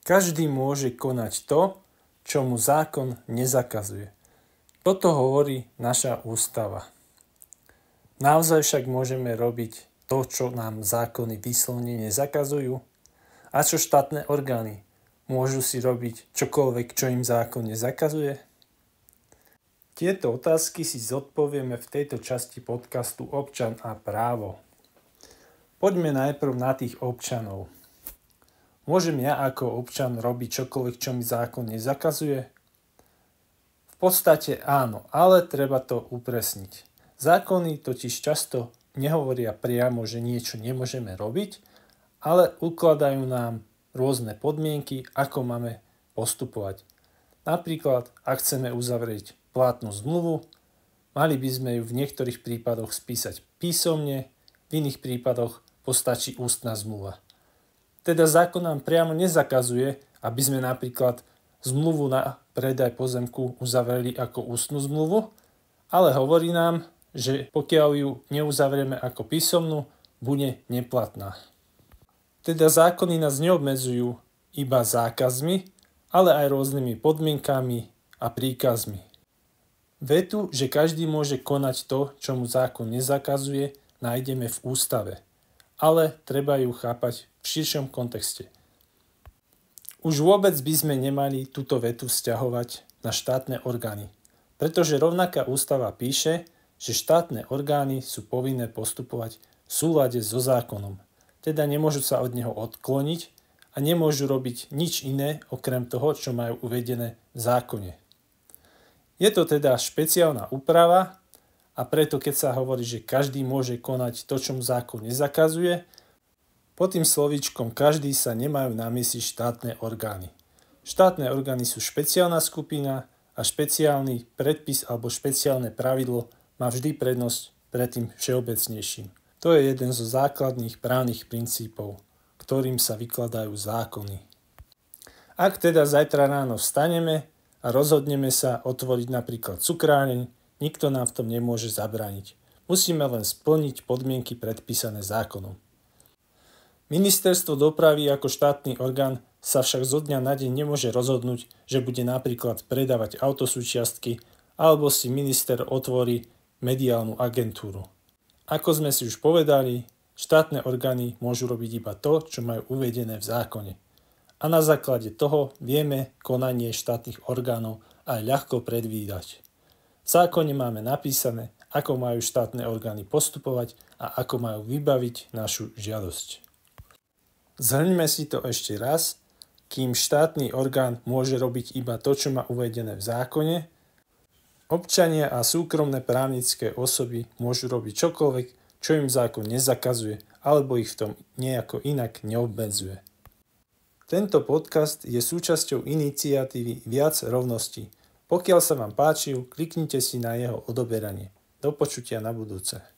Každý môže konať to, čo mu zákon nezakazuje. Toto hovorí naša ústava. Naozaj však môžeme robiť to, čo nám zákony výslovne nezakazujú? A čo štátne orgány? Môžu si robiť čokoľvek, čo im zákon nezakazuje? Tieto otázky si zodpovieme v tejto časti podcastu Občan a právo. Poďme najprv na tých občanov. Môžem ja ako občan robiť čokoľvek, čo mi zákon nezakazuje? V podstate áno, ale treba to upresniť. Zákony totiž často nehovoria priamo, že niečo nemôžeme robiť, ale ukladajú nám rôzne podmienky, ako máme postupovať. Napríklad, ak chceme uzavrieť platnú zmluvu, mali by sme ju v niektorých prípadoch spísať písomne, v iných prípadoch postačí ústna zmluva. Teda zákon nám priamo nezakazuje, aby sme napríklad zmluvu na predaj pozemku uzavreli ako ústnu zmluvu, ale hovorí nám, že pokiaľ ju neuzavrieme ako písomnú, bude neplatná. Teda zákony nás neobmedzujú iba zákazmi, ale aj rôznymi podmienkami a príkazmi. Vetu, že každý môže konať to, čo mu zákon nezakazuje, nájdeme v ústave, ale treba ju chápať v širšom kontexte. Už vôbec by sme nemali túto vetu vzťahovať na štátne orgány, pretože rovnaká ústava píše, že štátne orgány sú povinné postupovať v súlade so zákonom, teda nemôžu sa od neho odkloniť a nemôžu robiť nič iné okrem toho, čo majú uvedené v zákone. Je to teda špeciálna úprava a preto keď sa hovorí, že každý môže konať to, čo mu zákon nezakazuje, pod tým slovíčkom každý sa nemajú na mysli štátne orgány. Štátne orgány sú špeciálna skupina a špeciálny predpis alebo špeciálne pravidlo má vždy prednosť pred tým všeobecnejším. To je jeden zo základných právnych princípov, ktorým sa vykladajú zákony. Ak teda zajtra ráno vstaneme a rozhodneme sa otvoriť napríklad cukráreň, nikto nám v tom nemôže zabrániť. Musíme len splniť podmienky predpísané zákonom. Ministerstvo dopravy ako štátny orgán sa však zo dňa na deň nemôže rozhodnúť, že bude napríklad predávať autosúčiastky alebo si minister otvorí mediálnu agentúru. Ako sme si už povedali, štátne orgány môžu robiť iba to, čo majú uvedené v zákone. A na základe toho vieme konanie štátnych orgánov aj ľahko predvídať. V zákone máme napísané, ako majú štátne orgány postupovať a ako majú vybaviť našu žiadosť. Zhrňme si to ešte raz, kým štátny orgán môže robiť iba to, čo má uvedené v zákone, občania a súkromné právnické osoby môžu robiť čokoľvek, čo im zákon nezakazuje alebo ich v tom nejako inak neobmedzuje. Tento podcast je súčasťou iniciatívy Viac rovností. Pokiaľ sa vám páčil, kliknite si na jeho odoberanie. Do počutia na budúce.